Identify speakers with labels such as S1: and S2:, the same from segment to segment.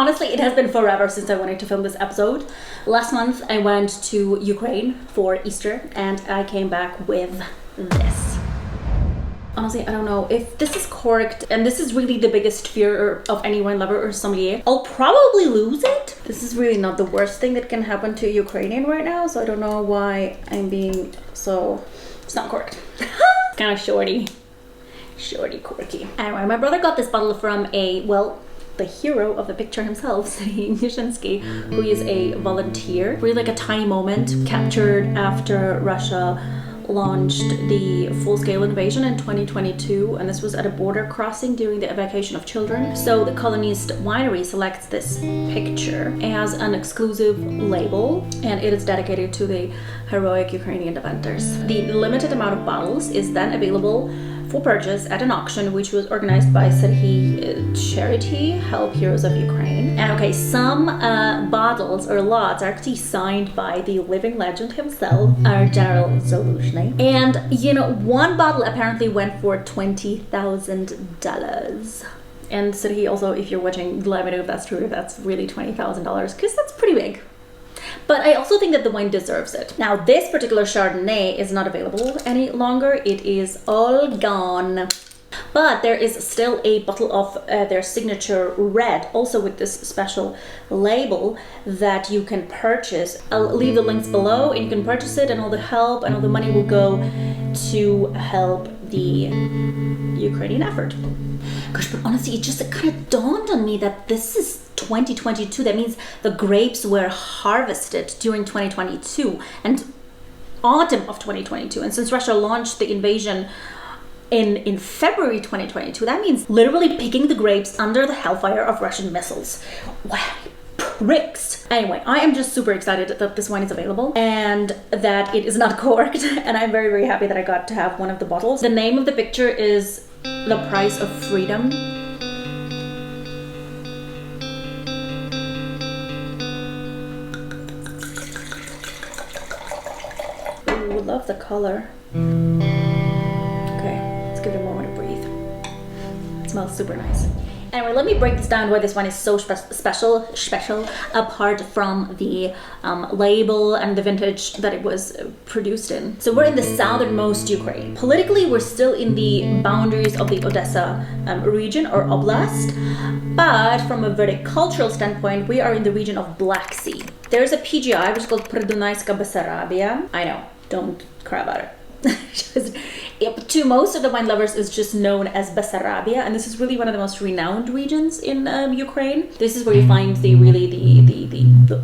S1: Honestly, it has been forever since I wanted to film this episode. Last month I went to Ukraine for Easter and I came back with this. Honestly, I don't know if this is corked, and this is really the biggest fear of any wine lover or sommelier. I'll probably lose it. This is really not the worst thing that can happen to a Ukrainian right now, so I don't know why I'm being so... It's not corked. Kind of shorty corky. Anyway, my brother got this bottle from the hero of the picture himself, Serhiy Nishinsky, who is a volunteer. Really like a tiny moment captured after Russia launched the full-scale invasion in 2022, and this was at a border crossing during the evacuation of children. So the Colonist winery selects this picture as an exclusive label, and it is dedicated to the heroic Ukrainian defenders. The limited amount of bottles is then available for purchase at an auction which was organized by Serhiy charity Help Heroes of Ukraine. And okay, some bottles or lots are actually signed by the living legend himself, our General Zaluzhny. And you know, one bottle apparently went for $20,000. And Serhiy, also, if you're watching, let me know if that's true, if that's really $20,000, because that's pretty big. But I also think that the wine deserves it. Now, this particular Chardonnay is not available any longer. It is all gone. But there is still a bottle of their signature red, also with this special label that you can purchase. I'll leave the links below and you can purchase it, and all the help and all the money will go to help the Ukrainian effort. Gosh, but honestly, it just kind of dawned on me that this is 2022. That means the grapes were harvested during 2022 and autumn of 2022. And since Russia launched the invasion in February 2022, that means literally picking the grapes under the hellfire of Russian missiles. Wow. Pricks. Anyway, I am just super excited that this wine is available and that it is not corked, and I'm very, very happy that I got to have one of the bottles. The name of the picture is The Price of Freedom. Ooh, love the color. Okay, let's give it a moment to breathe. It smells super nice. Anyway, let me break this down why this one is so special, apart from the label and the vintage that it was produced in. So we're in the southernmost Ukraine. Politically, we're still in the boundaries of the Odessa region or oblast, but from a very cultural standpoint, we are in the region of Black Sea. There's a PGI, which is called Prидunayska Bessarabia. I know, don't cry about it. To most of the wine lovers, is just known as Bessarabia, and this is really one of the most renowned regions in Ukraine. This is where you find the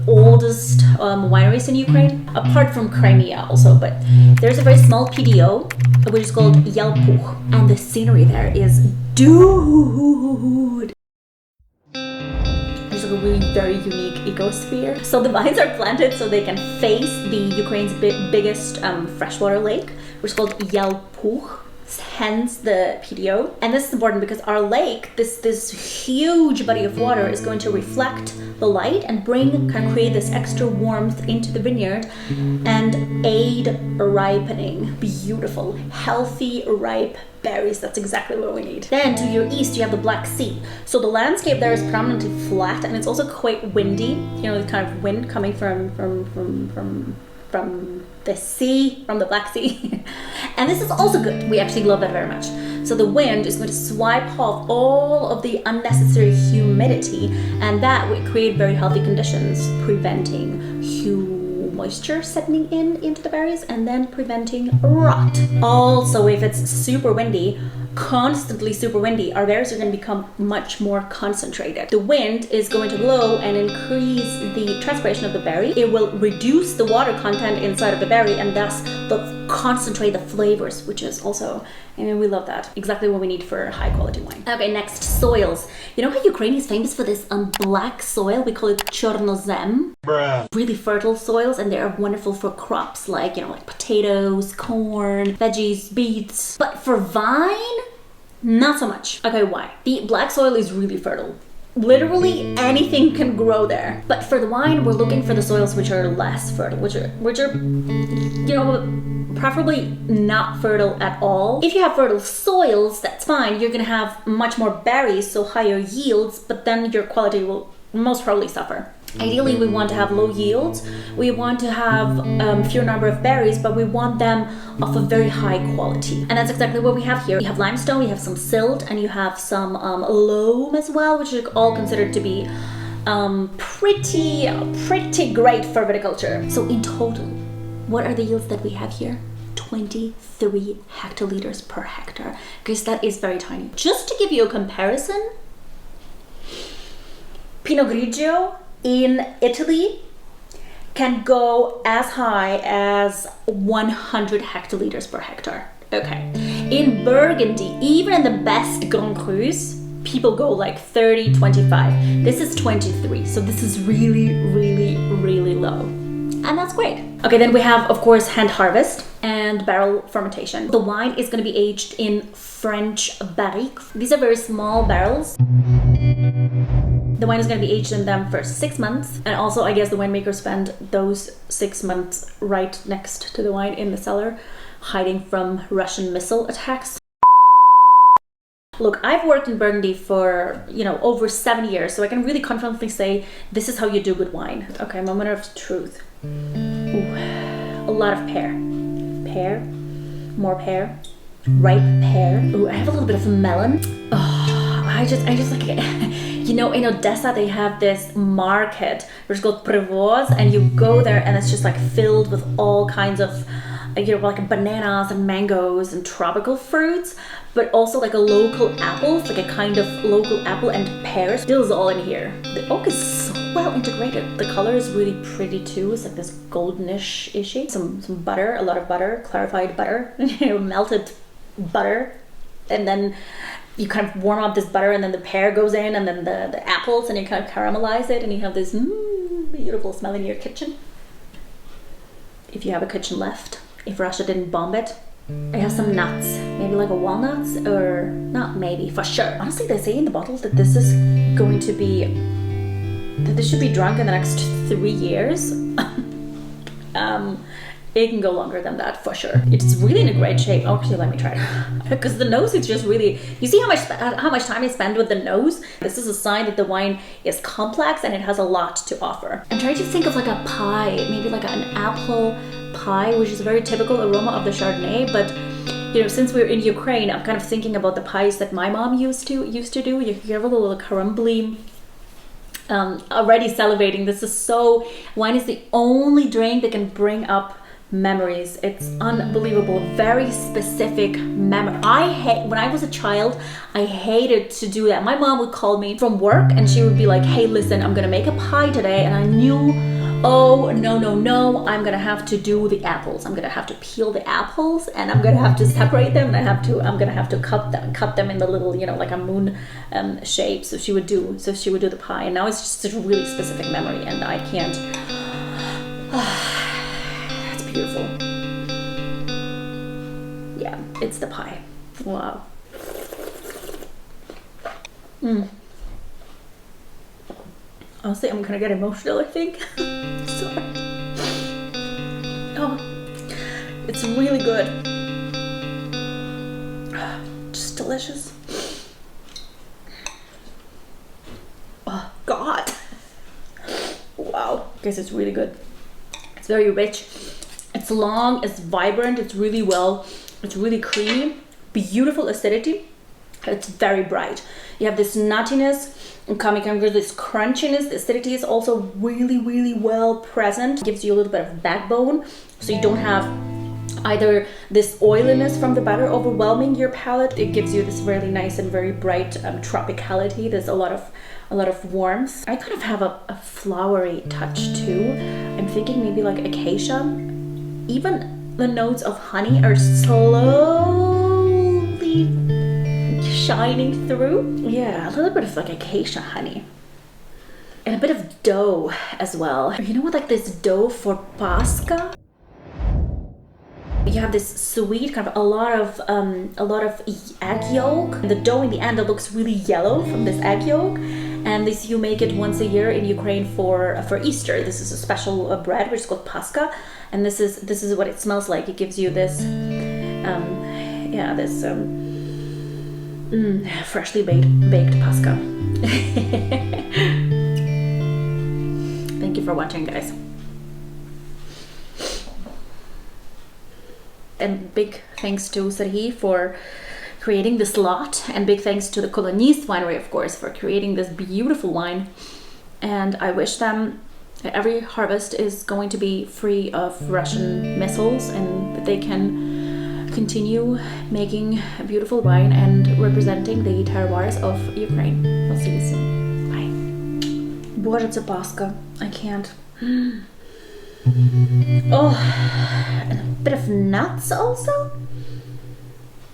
S1: oldest wineries in Ukraine, apart from Crimea also. But there's a very small PDO which is called Yalpuch, and the scenery there is dude. There's a really very unique ecosphere. So the vines are planted so they can face the Ukraine's biggest freshwater lake, which is called Yalpuch, hence the PDO. And this is important because our lake, this huge body of water, is going to reflect the light and create this extra warmth into the vineyard and aid ripening beautiful, healthy, ripe berries. That's exactly what we need. Then to your east, you have the Black Sea. So the landscape there is predominantly flat, and it's also quite windy. You know, the kind of wind coming from the sea, from the Black Sea. And this is also good. We actually love that very much. So the wind is going to swipe off all of the unnecessary humidity, and that would create very healthy conditions, preventing moisture settling into the berries and then preventing rot. Also, if it's super windy, constantly super windy, our berries are going to become much more concentrated. The wind is going to blow and increase the transpiration of the berry. It will reduce the water content inside of the berry and thus concentrate the flavors, which is also, I mean, we love that. Exactly what we need for high quality wine. Okay, next, soils. You know how Ukraine is famous for this black soil? We call it Chornozem. Bruh. Really fertile soils, and they are wonderful for crops like, like potatoes, corn, veggies, beets. But for vine, not so much. Okay, why? The black soil is really fertile. Literally anything can grow there. But for the wine, we're looking for the soils which are less fertile, which are preferably not fertile at all. If you have fertile soils, that's fine. You're gonna have much more berries, so higher yields, but then your quality will most probably suffer. Ideally, we want to have low yields, we want to have fewer number of berries, but we want them of a very high quality. And that's exactly what we have here. You have limestone, you have some silt, and you have some loam as well, which are all considered to be pretty great for viticulture. So in total, what are the yields that we have here? 23 hectoliters per hectare. Because that is very tiny. Just to give you a comparison, Pinot Grigio in Italy can go as high as 100 hectoliters per hectare. Okay. In Burgundy, even in the best Grand Crus, people go like 30, 25. This is 23, so this is really low. And that's great. Okay, then we have, of course, hand harvest and barrel fermentation. The wine is going to be aged in French barriques. These are very small barrels. The wine is going to be aged in them for 6 months. And also, I guess the winemakers spend those 6 months right next to the wine in the cellar, hiding from Russian missile attacks. Look, I've worked in Burgundy for, over 7 years, so I can really confidently say this is how you do good wine. Okay, moment of truth. Ooh, a lot of pear. Pear, more pear, ripe pear. Ooh, I have a little bit of melon. Oh, I just like it. In Odessa, they have this market which is called Privoz, and you go there and it's just like filled with all kinds of, like bananas and mangoes and tropical fruits, but also like a local apples, like a kind of local apple and pears. This is all in here. The oak is so well integrated. The color is really pretty too. It's like this goldenish-ishy. Some butter, a lot of butter, clarified butter, melted butter, and then you kind of warm up this butter, and then the pear goes in, and then the apples, and you kind of caramelize it, and you have this beautiful smell in your kitchen. If you have a kitchen left, if Russia didn't bomb it. I have some nuts, maybe like a walnuts, or not maybe, for sure. Honestly, they say in the bottle that this is going to be, that this should be drunk in the next 3 years. It can go longer than that for sure. It's really in a great shape. Actually, let me try it. Because the nose is just really, you see how much time I spend with the nose? This is a sign that the wine is complex and it has a lot to offer. I'm trying to think of like a pie, maybe like an apple pie, which is a very typical aroma of the Chardonnay. But since we're in Ukraine, I'm kind of thinking about the pies that my mom used to do. You have a little crumbly. Already salivating. Wine is the only drink that can bring up memories. It's unbelievable. Very specific memory. When I was a child, I hated to do that. My mom would call me from work and she would be like, hey, listen, I'm gonna make a pie today. And I knew, oh, no, I'm gonna have to do the apples. I'm gonna have to peel the apples, and I'm gonna have to separate them, and I'm gonna have to cut them in the little, like a moon shape. So she would do the pie. And now it's just a really specific memory, and I can't. Beautiful. Yeah, it's the pie. Wow. Honestly, I'm gonna get emotional, I think. Sorry. Oh, it's really good. Just delicious. Oh, God. Wow. Guys, it's really good. It's very rich. It's long, it's vibrant, it's really creamy, beautiful acidity. It's very bright. You have this nuttiness and coming with this crunchiness. The acidity is also really well present. It gives you a little bit of backbone, so you don't have either this oiliness from the butter overwhelming your palate. It gives you this really nice and very bright tropicality. There's a lot of warmth. I kind of have a flowery touch too. I'm thinking maybe like acacia. Even the notes of honey are slowly shining through. Yeah, a little bit of like acacia honey. And a bit of dough as well. You know what, like this dough for Pascha? You have this sweet kind of a lot of egg yolk. The dough in the end, it looks really yellow from this egg yolk. And this, you make it once a year in Ukraine for Easter. This is a special bread which is called Pascha, and this is what it smells like. It gives you this, freshly baked Pascha. thank you for watching, guys. And big thanks to Serhi for creating this lot, and big thanks to the Colonist winery, of course, for creating this beautiful wine. And I wish them that every harvest is going to be free of Russian missiles, and that they can continue making beautiful wine and representing the terroirs of Ukraine. We'll see you soon. Bye. Боже, це Пасха. I can't. Oh, and a bit of nuts also.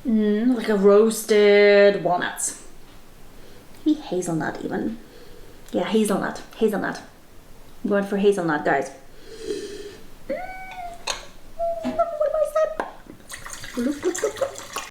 S1: Like a roasted walnuts. Maybe hazelnut even. Yeah, hazelnut. Hazelnut. I'm going for hazelnut, guys. What am I saying? Look.